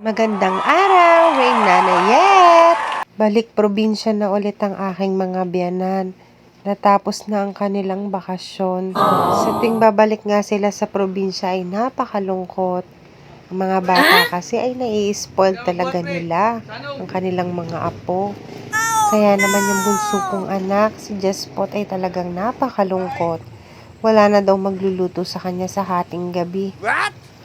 Magandang araw, Rain Nanayet! Balik probinsya na ulit ang aking mga biyanan. Natapos na ang kanilang bakasyon. Sa ting babalik nga sila sa probinsya ay napakalungkot. Ang mga bata kasi ay nai-spoil talaga nila ang kanilang mga apo. Kaya naman yung bunso kong anak, si Jespot, ay talagang napakalungkot. Wala na daw magluluto sa kanya sa hating gabi.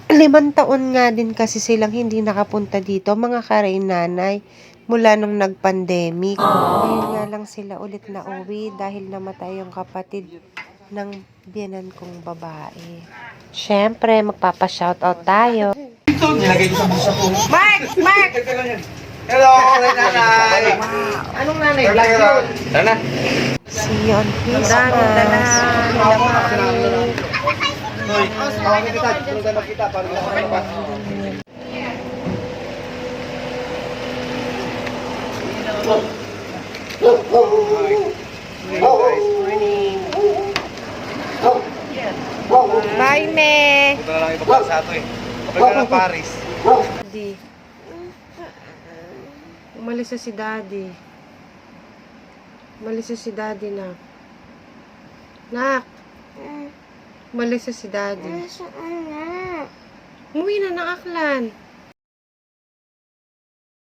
5 taon nga din kasi silang hindi nakapunta dito, mga karainanay, mula nung nag-pandemic. Ngayon nga lang sila ulit na uwi dahil namatay yung kapatid ng biyanan kong babae. Siyempre, magpapa-shoutout tayo. Nilagay ko sa busa po. Mark! Hello, nanay! Anong nanay? Tara. See you on Christmas. Tawagin kita. Tulungan na kita para makapagpas. Bye, me! Punta na lang ibabang sa ato eh. Kapag ka ng Paris. Daddy. Umalis na si Daddy. Umalis na si Daddy na. Nak. Umalis na si Daddy. Umuwi na ng Aklan.